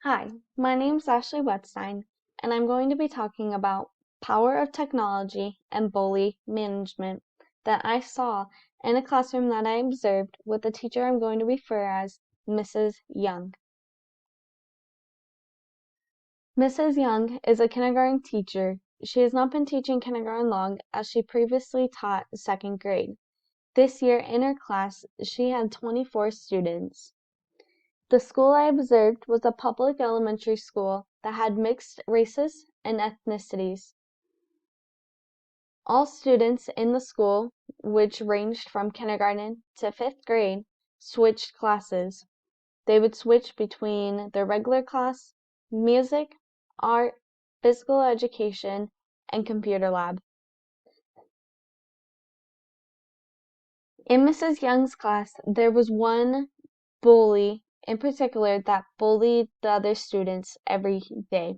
Hi, my name is Ashley Wetstein, and I'm going to be talking about power of technology and bully management that I saw in a classroom that I observed with the teacher I'm going to refer as Mrs. Young. Mrs. Young is a kindergarten teacher. She has not been teaching kindergarten long as she previously taught second grade. This year in her class, she had 24 students. The school I observed was a public elementary school that had mixed races and ethnicities. All students in the school, which ranged from kindergarten to 5th grade, switched classes. They would switch between their regular class, music, art, physical education, and computer lab. In Mrs. Young's class, there was one bully in particular that bullied the other students every day.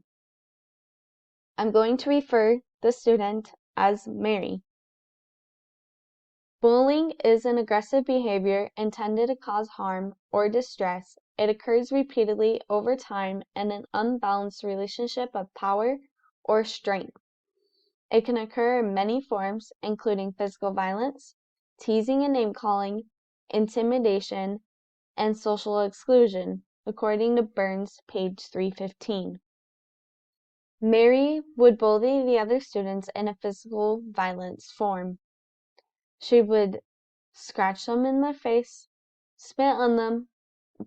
I'm going to refer the student as Mary. Bullying is an aggressive behavior intended to cause harm or distress. It occurs repeatedly over time in an unbalanced relationship of power or strength. It can occur in many forms, including physical violence, teasing and name-calling, intimidation, and social exclusion, according to Burns, page 315. Mary would bully the other students in a physical violence form. She would scratch them in the face, spit on them,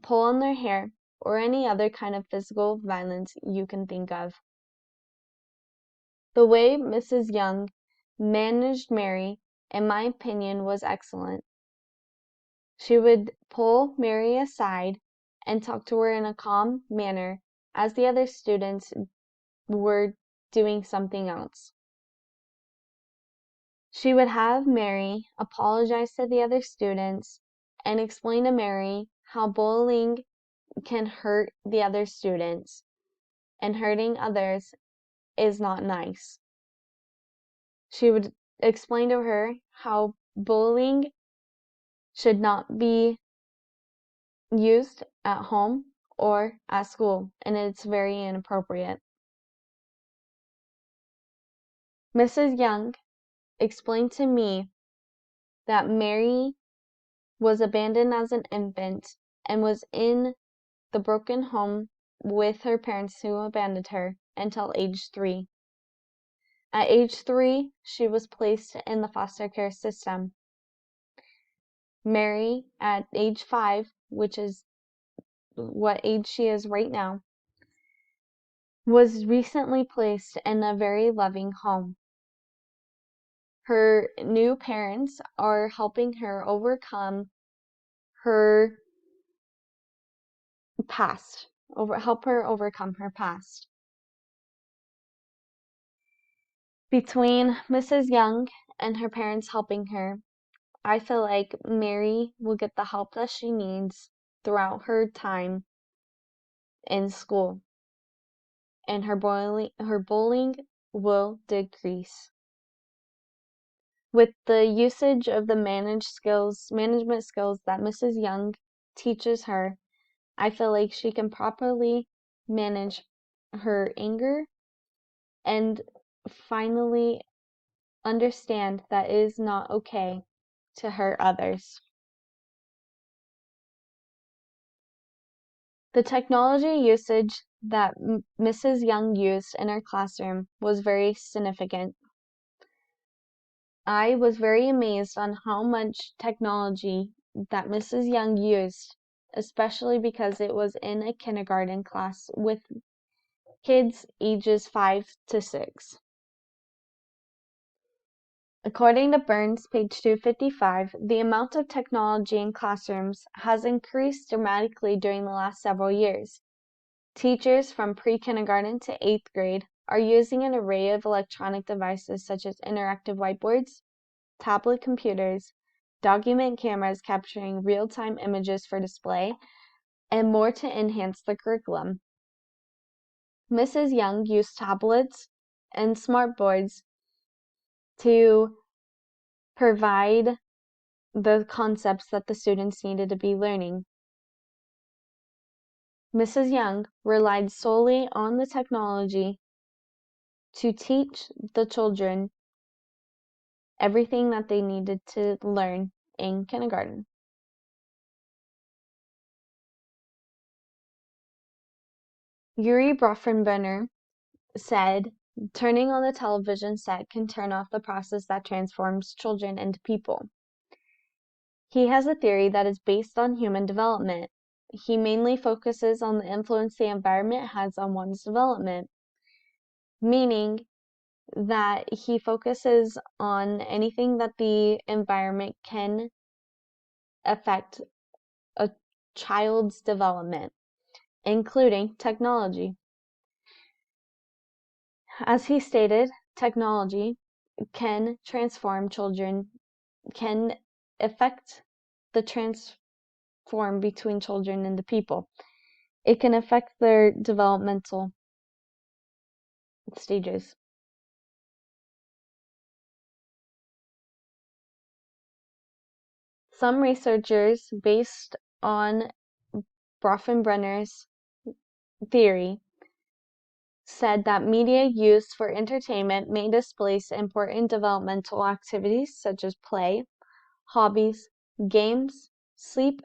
pull on their hair, or any other kind of physical violence you can think of. The way Mrs. Young managed Mary, in my opinion, was excellent. She would pull Mary aside and talk to her in a calm manner as the other students were doing something else. She would have Mary apologize to the other students and explain to Mary how bullying can hurt the other students, and hurting others is not nice. She would explain to her how bullying should not be used at home or at school, and it's very inappropriate. Mrs. Young explained to me that Mary was abandoned as an infant and was in the broken home with her parents who abandoned her until age 3. At age 3, she was placed in the foster care system. Mary, at age 5, which is what age she is right now, was recently placed in a very loving home. Her new parents are helping her overcome her past, help her overcome her past. Between Mrs. Young and her parents helping her, I feel like Mary will get the help that she needs throughout her time in school, and her bullying will decrease. With the usage of the management skills that Mrs. Young teaches her, I feel like she can properly manage her anger and finally understand that it is not okay to hurt others. The technology usage that Mrs. Young used in her classroom was very significant. I was very amazed on how much technology that Mrs. Young used, especially because it was in a kindergarten class with kids ages 5 to 6. According to Burns, page 255, the amount of technology in classrooms has increased dramatically during the last several years. Teachers from pre-kindergarten to 8th grade are using an array of electronic devices such as interactive whiteboards, tablet computers, document cameras capturing real-time images for display, and more to enhance the curriculum. Mrs. Young used tablets and smartboards to provide the concepts that the students needed to be learning. Mrs. Young relied solely on the technology to teach the children everything that they needed to learn in kindergarten. Yuri Bronfenbrenner said, "Turning on the television set can turn off the process that transforms children into people." He has a theory that is based on human development. He mainly focuses on the influence the environment has on one's development, meaning that he focuses on anything that the environment can affect a child's development, including technology. As he stated, technology can transform children, can affect the transform between children and the people. It can affect their developmental stages. Some researchers, based on Bronfenbrenner's theory, said that media used for entertainment may displace important developmental activities such as play, hobbies, games, sleep,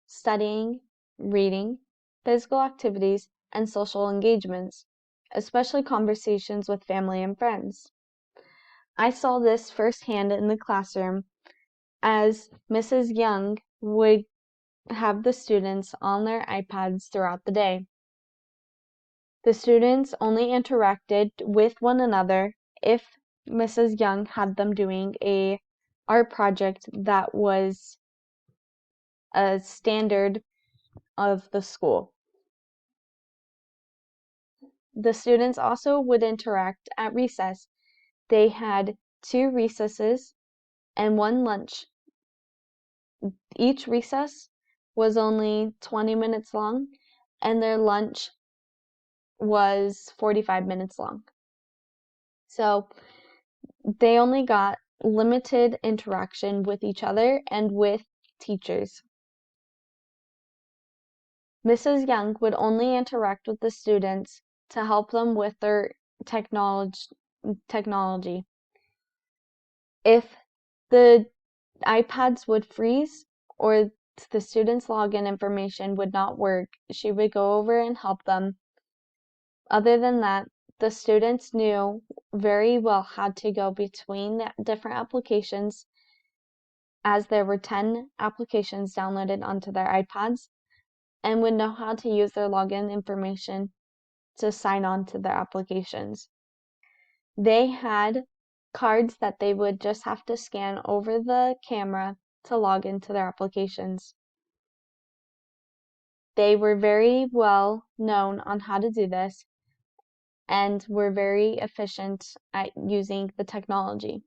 studying, reading, physical activities, and social engagements, especially conversations with family and friends. I saw this firsthand in the classroom as Mrs. Young would have the students on their iPads throughout the day. The students only interacted with one another if Mrs. Young had them doing a art project that was a standard of the school. The students also would interact at recess. They had 2 recesses and 1 lunch. Each recess was only 20 minutes long, and their lunch was 45 minutes long. So they only got limited interaction with each other and with teachers. Mrs. Young would only interact with the students to help them with their technology. If the iPads would freeze or the students' login information would not work, she would go over and help them. Other than that, the students knew very well how to go between the different applications, as there were 10 applications downloaded onto their iPads, and would know how to use their login information to sign on to their applications. They had cards that they would just have to scan over the camera to log into their applications. They were very well known on how to do this and were very efficient at using the technology.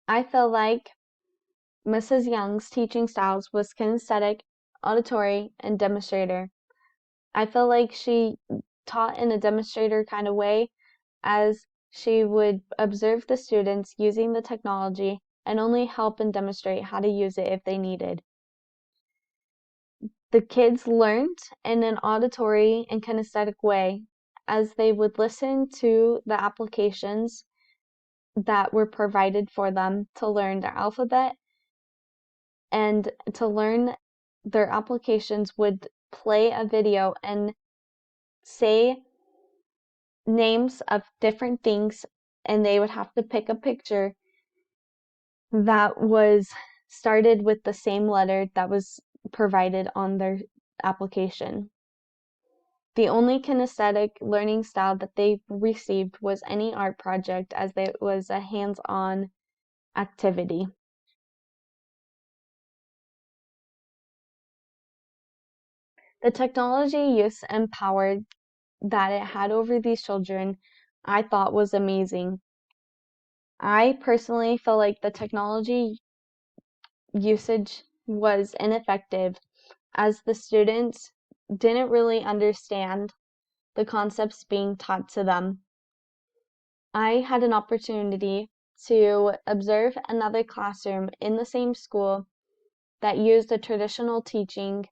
I feel like Mrs. Young's teaching styles was kinesthetic, auditory, and demonstrator. I feel like she taught in a demonstrator kind of way, as she would observe the students using the technology and only help and demonstrate how to use it if they needed. The kids learned in an auditory and kinesthetic way, as they would listen to the applications that were provided for them to learn their alphabet, and to learn their applications would play a video and say names of different things, and they would have to pick a picture that was started with the same letter that was provided on their application. The only kinesthetic learning style that they received was any art project, as it was a hands-on activity. The technology use and power that it had over these children, I thought was amazing. I personally feel like the technology usage was ineffective, as the students didn't really understand the concepts being taught to them. I had an opportunity to observe another classroom in the same school that used a traditional teaching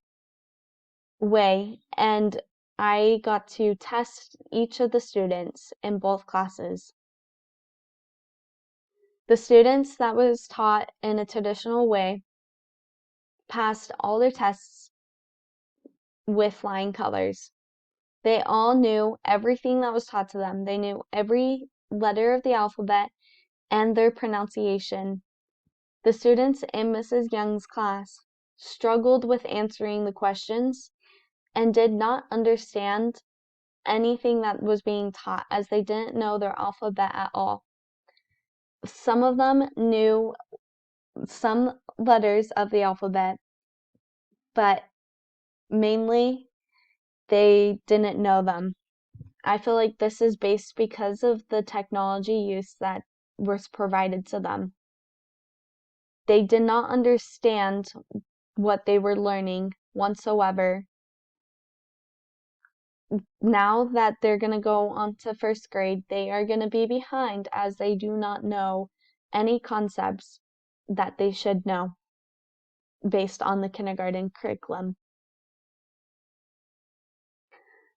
way, and I got to test each of the students in both classes. The students that was taught in a traditional way passed all their tests with flying colors. They all knew everything that was taught to them. They knew every letter of the alphabet and their pronunciation. The students in Mrs. Young's class struggled with answering the questions and did not understand anything that was being taught, as they didn't know their alphabet at all. Some of them knew some letters of the alphabet, but mainly they didn't know them. I feel like this is based because of the technology use that was provided to them. They did not understand what they were learning whatsoever. Now that they're going to go on to first grade, they are going to be behind, as they do not know any concepts that they should know based on the kindergarten curriculum.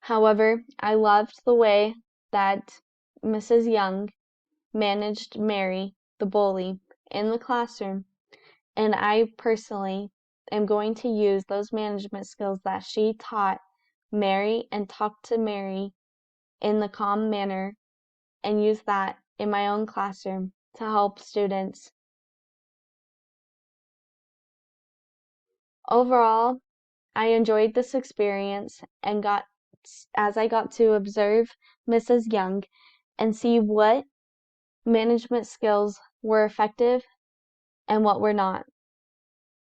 However, I loved the way that Mrs. Young managed Mary, the bully, in the classroom, and I personally am going to use those management skills that she taught Mary and talk to Mary in the calm manner and use that in my own classroom to help students. Overall, I enjoyed this experience and as I got to observe Mrs. Young and see what management skills were effective and what were not.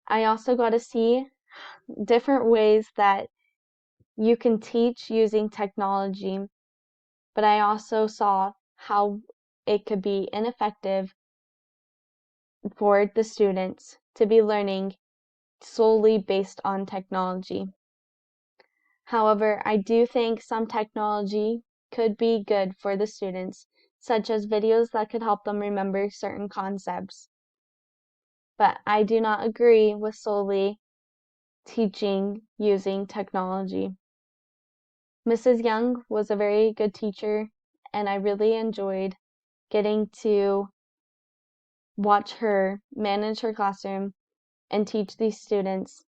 I also got to see different ways that you can teach using technology, but I also saw how it could be ineffective for the students to be learning solely based on technology. However, I do think some technology could be good for the students, such as videos that could help them remember certain concepts. But I do not agree with solely teaching using technology. Mrs. Young was a very good teacher, and I really enjoyed getting to watch her manage her classroom and teach these students,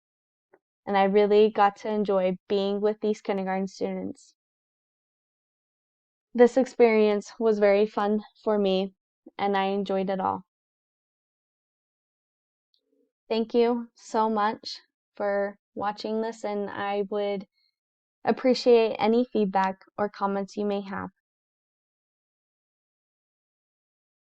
and I really got to enjoy being with these kindergarten students. This experience was very fun for me, and I enjoyed it all. Thank you so much for watching this, and I would appreciate any feedback or comments you may have.